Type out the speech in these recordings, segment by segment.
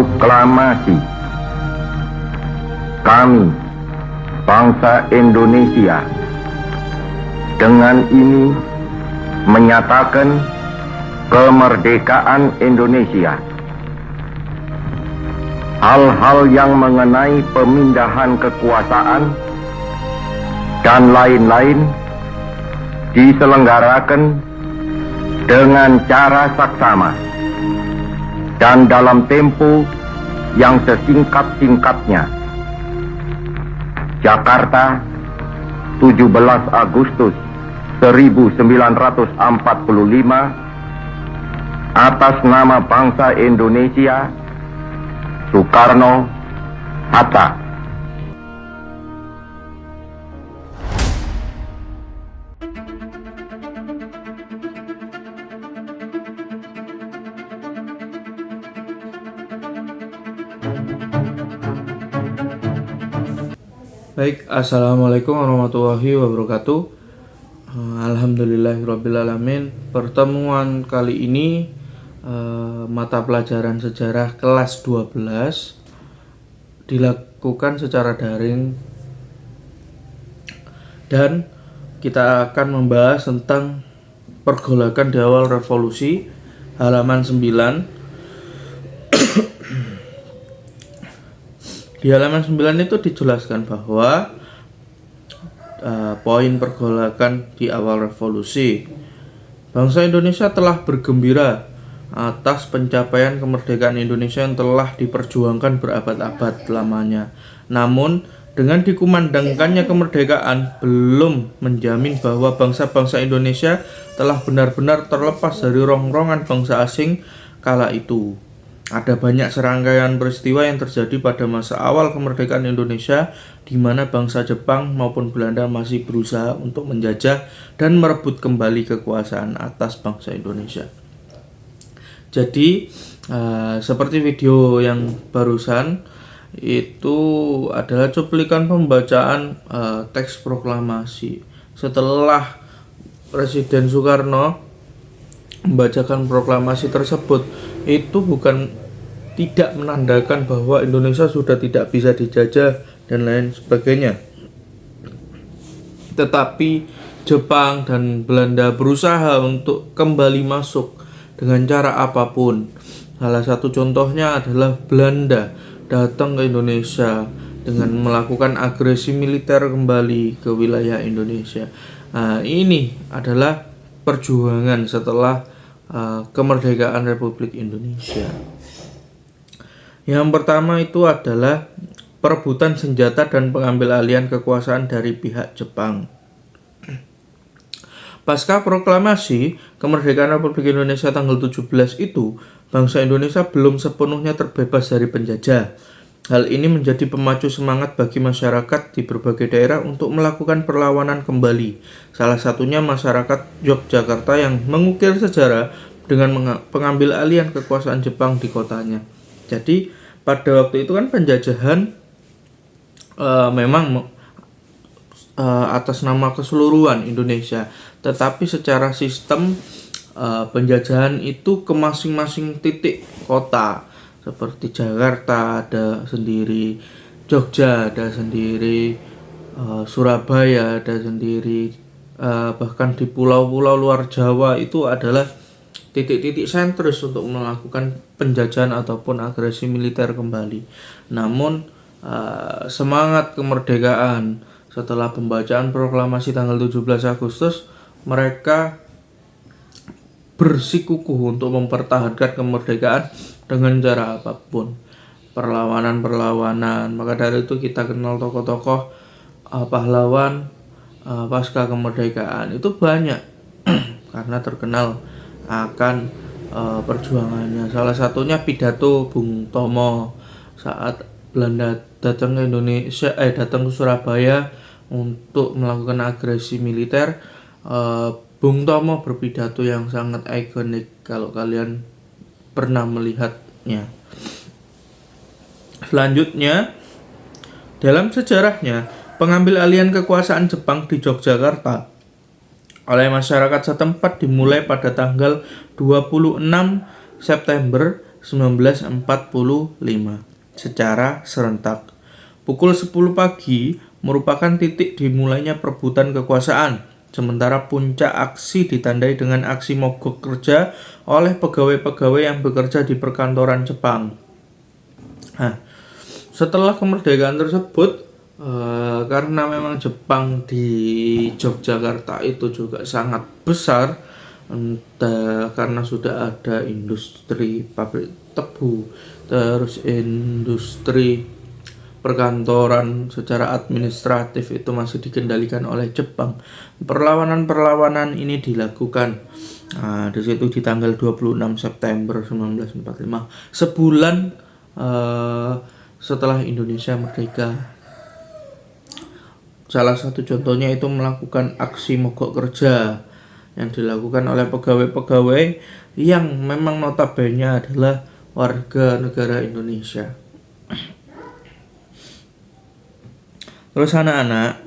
Proklamasi. Kami, bangsa Indonesia, dengan ini menyatakan kemerdekaan Indonesia. Hal-hal yang mengenai pemindahan kekuasaan dan lain-lain diselenggarakan dengan cara saksama dan dalam tempo yang sesingkat-singkatnya. Jakarta, 17 Agustus 1945, atas nama bangsa Indonesia, Soekarno Hatta. Baik, assalamualaikum warahmatullahi wabarakatuh. Alhamdulillahirrabbilalamin. Pertemuan kali ini mata pelajaran sejarah kelas 12 dilakukan secara daring, dan kita akan membahas tentang pergolakan di awal revolusi, halaman 9. Di halaman 9 itu dijelaskan bahwa poin pergolakan di awal revolusi. Bangsa Indonesia telah bergembira atas pencapaian kemerdekaan Indonesia yang telah diperjuangkan berabad-abad lamanya. Namun, dengan dikumandangkannya kemerdekaan belum menjamin bahwa bangsa-bangsa Indonesia telah benar-benar terlepas dari rongrongan bangsa asing kala itu. Ada banyak serangkaian peristiwa yang terjadi pada masa awal kemerdekaan Indonesia, di mana bangsa Jepang maupun Belanda masih berusaha untuk menjajah dan merebut kembali kekuasaan atas bangsa Indonesia. Jadi, seperti video yang barusan, itu adalah cuplikan pembacaan teks proklamasi. Setelah Presiden Soekarno membacakan proklamasi tersebut, itu bukan tidak menandakan bahwa Indonesia sudah tidak bisa dijajah dan lain sebagainya, tetapi Jepang dan Belanda berusaha untuk kembali masuk dengan cara apapun. Salah satu contohnya adalah Belanda datang ke Indonesia dengan melakukan agresi militer kembali ke wilayah Indonesia. Ini adalah perjuangan setelah kemerdekaan Republik Indonesia. Yang pertama itu adalah perebutan senjata dan pengambil alihan kekuasaan dari pihak Jepang. Pasca proklamasi kemerdekaan Republik Indonesia tanggal 17 itu, bangsa Indonesia belum sepenuhnya terbebas dari penjajah. Hal ini menjadi pemacu semangat bagi masyarakat di berbagai daerah untuk melakukan perlawanan kembali. Salah satunya masyarakat Yogyakarta yang mengukir sejarah dengan pengambil alihan kekuasaan Jepang di kotanya. Jadi pada waktu itu kan penjajahan memang atas nama keseluruhan Indonesia, tetapi secara sistem penjajahan itu ke masing-masing titik kota, seperti Jakarta ada sendiri, Jogja ada sendiri, Surabaya ada sendiri, bahkan di pulau-pulau luar Jawa itu adalah titik-titik sentris untuk melakukan penjajahan ataupun agresi militer kembali. Namun semangat kemerdekaan setelah pembacaan proklamasi tanggal 17 Agustus, mereka bersikukuh untuk mempertahankan kemerdekaan dengan cara apapun, perlawanan. Maka dari itu kita kenal tokoh-tokoh pahlawan pasca kemerdekaan itu banyak karena terkenal akan perjuangannya. Salah satunya pidato Bung Tomo saat Belanda datang ke Indonesia, datang ke Surabaya untuk melakukan agresi militer. Bung Tomo berpidato yang sangat ikonik kalau kalian pernah melihatnya. Selanjutnya, dalam sejarahnya, pengambil alihan kekuasaan Jepang di Yogyakarta oleh masyarakat setempat dimulai pada tanggal 26 September 1945 secara serentak. Pukul 10 pagi merupakan titik dimulainya perebutan kekuasaan, sementara puncak aksi ditandai dengan aksi mogok kerja oleh pegawai-pegawai yang bekerja di perkantoran Jepang. Nah, setelah kemerdekaan tersebut, karena memang Jepang di Yogyakarta itu juga sangat besar, entah karena sudah ada industri pabrik tebu, terus industri perkantoran secara administratif itu masih dikendalikan oleh Jepang. Perlawanan-perlawanan ini dilakukan. Nah, di situ di tanggal 26 September 1945, sebulan setelah Indonesia merdeka. Salah satu contohnya itu melakukan aksi mogok kerja yang dilakukan oleh pegawai-pegawai yang memang notabene adalah warga negara Indonesia. Terus anak-anak,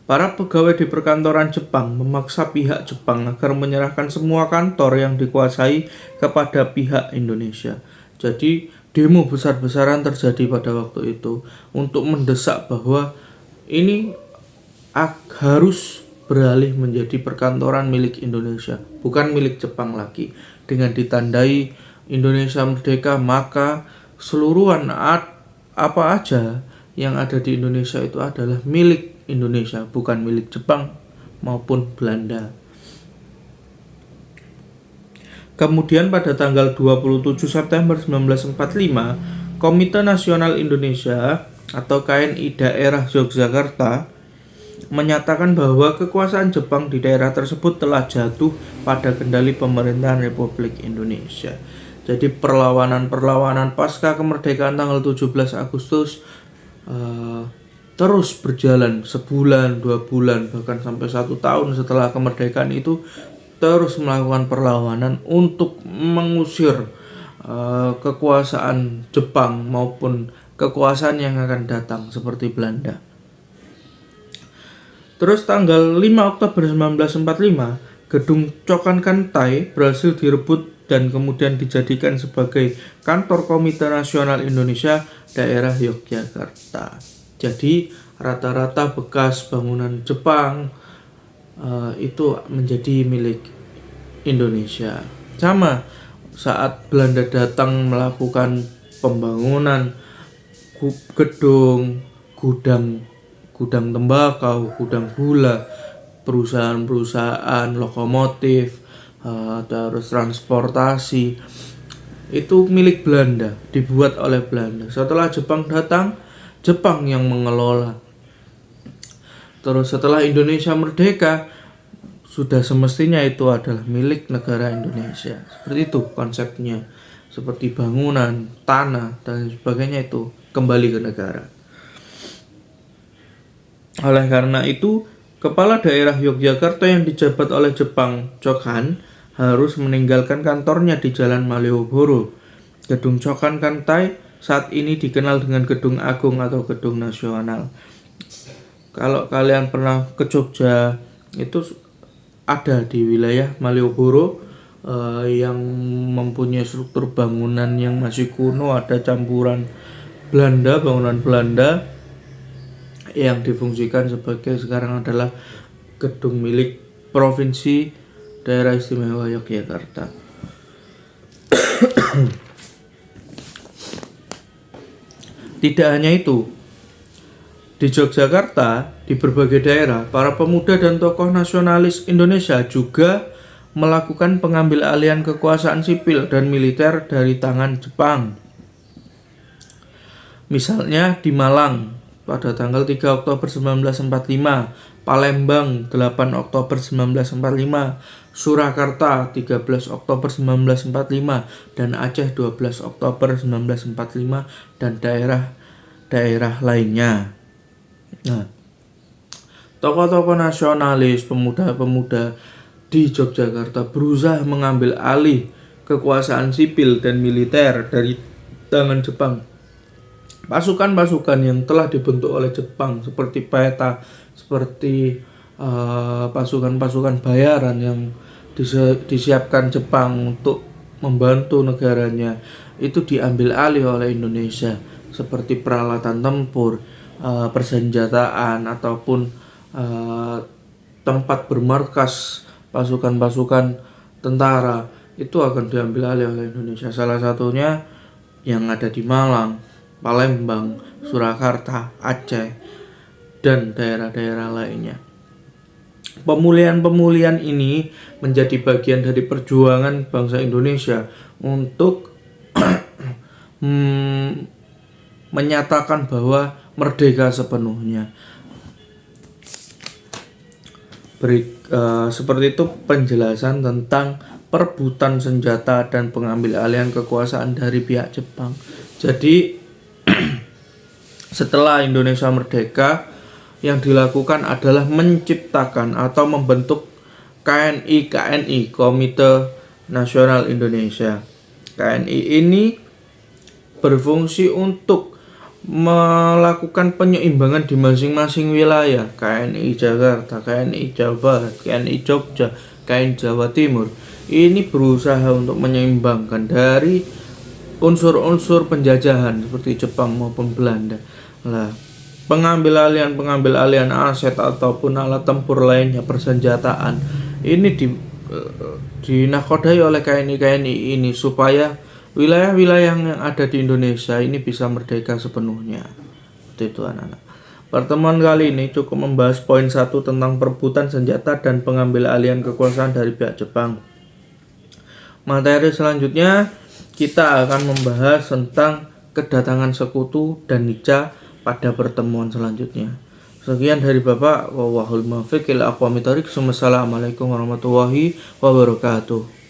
para pegawai di perkantoran Jepang memaksa pihak Jepang agar menyerahkan semua kantor yang dikuasai kepada pihak Indonesia. Jadi demo besar-besaran terjadi pada waktu itu untuk mendesak bahwa ini harus beralih menjadi perkantoran milik Indonesia, bukan milik Jepang lagi. Dengan ditandai Indonesia merdeka, maka seluruhan apa aja yang ada di Indonesia itu adalah milik Indonesia, bukan milik Jepang maupun Belanda. Kemudian pada tanggal 27 September 1945, Komite Nasional Indonesia atau KNI daerah Yogyakarta menyatakan bahwa kekuasaan Jepang di daerah tersebut telah jatuh pada kendali pemerintahan Republik Indonesia. Jadi perlawanan pasca kemerdekaan tanggal 17 Agustus terus berjalan sebulan, 2 bulan, bahkan sampai 1 tahun setelah kemerdekaan itu terus melakukan perlawanan untuk mengusir kekuasaan Jepang maupun kekuasaan yang akan datang seperti Belanda. Terus tanggal 5 Oktober 1945, Gedung Chokan Kantai berhasil direbut dan kemudian dijadikan sebagai kantor Komite Nasional Indonesia daerah Yogyakarta. Jadi rata-rata bekas bangunan Jepang itu menjadi milik Indonesia. Sama saat Belanda datang melakukan pembangunan gedung, gudang tembakau, gudang gula, perusahaan-perusahaan lokomotif, terus transportasi itu milik Belanda, dibuat oleh Belanda. Setelah Jepang datang, Jepang yang mengelola. Terus setelah Indonesia merdeka, sudah semestinya itu adalah milik negara Indonesia. Seperti itu konsepnya. Seperti bangunan, tanah, dan sebagainya itu kembali ke negara. Oleh karena itu, kepala daerah Yogyakarta yang dijabat oleh Jepang, Chokan, harus meninggalkan kantornya di Jalan Malioboro. Gedung Chokan Kantai saat ini dikenal dengan Gedung Agung atau Gedung Nasional. Kalau kalian pernah ke Jogja, itu ada di wilayah Malioboro yang mempunyai struktur bangunan yang masih kuno, ada campuran Belanda, bangunan Belanda yang difungsikan sebagai sekarang adalah gedung milik Provinsi Daerah Istimewa Yogyakarta. Tidak hanya itu, di Yogyakarta, di berbagai daerah, para pemuda dan tokoh nasionalis Indonesia juga melakukan pengambil alihan kekuasaan sipil dan militer dari tangan Jepang. Misalnya di Malang pada tanggal 3 Oktober 1945, Palembang 8 Oktober 1945, Surakarta 13 Oktober 1945, dan Aceh 12 Oktober 1945, dan daerah-daerah lainnya. Nah, tokoh-tokoh nasionalis, pemuda-pemuda di Yogyakarta berusaha mengambil alih kekuasaan sipil dan militer dari tangan Jepang. Pasukan-pasukan yang telah dibentuk oleh Jepang seperti PETA, seperti pasukan-pasukan bayaran yang disiapkan Jepang untuk membantu negaranya itu diambil alih oleh Indonesia, seperti peralatan tempur, persenjataan, ataupun tempat bermarkas pasukan-pasukan tentara, itu akan diambil alih oleh Indonesia. Salah satunya yang ada di Malang, Palembang, Surakarta, Aceh, dan daerah-daerah lainnya. Pemulihan ini menjadi bagian dari perjuangan bangsa Indonesia untuk menyatakan bahwa merdeka sepenuhnya. Seperti itu penjelasan tentang perebutan senjata dan pengambil alihan kekuasaan dari pihak Jepang. Jadi setelah Indonesia merdeka, yang dilakukan adalah menciptakan atau membentuk KNI, Komite Nasional Indonesia. KNI ini berfungsi untuk melakukan penyeimbangan di masing-masing wilayah. KNI Jakarta, KNI Jawa Barat, KNI Jogja, KNI Jawa Timur. Ini berusaha untuk menyeimbangkan dari unsur-unsur penjajahan seperti Jepang maupun Belanda. Pengambil alihan aset ataupun alat tempur lainnya, persenjataan ini dinakodai oleh KNI ini supaya wilayah-wilayah yang ada di Indonesia ini bisa merdeka sepenuhnya. Itu anak-anak. Pertemuan kali ini cukup membahas poin 1 tentang perebutan senjata dan pengambil alihan kekuasaan dari pihak Jepang. Materi selanjutnya kita akan membahas tentang kedatangan sekutu dan Nica pada pertemuan selanjutnya. Sekian dari Bapak. Wallahul muwaffiq ila aqwamit thoriq. Wassalamualaikum warahmatullahi wabarakatuh.